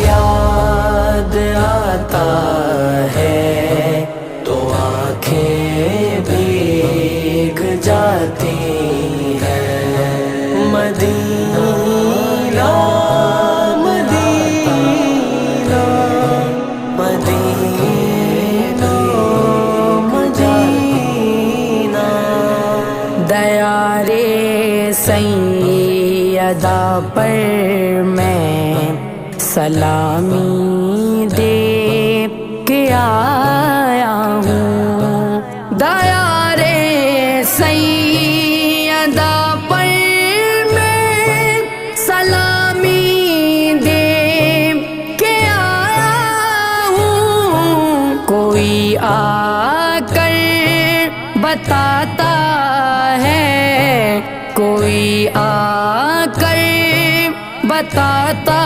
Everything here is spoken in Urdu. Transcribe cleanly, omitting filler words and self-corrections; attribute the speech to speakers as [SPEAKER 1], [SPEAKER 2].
[SPEAKER 1] یاد آتا ہے تو آنکھیں بھیگ جاتی ہیں، مدینہ مدینہ مدینہ مدینہ۔ دیارے سیدہ پر میں سلامی دے کے آیا ہوں، دیارے سیدہ پر میں سلامی دے کے آیا ہوں، کوئی آ کر بتاتا ہے، کوئی آ کر بتاتا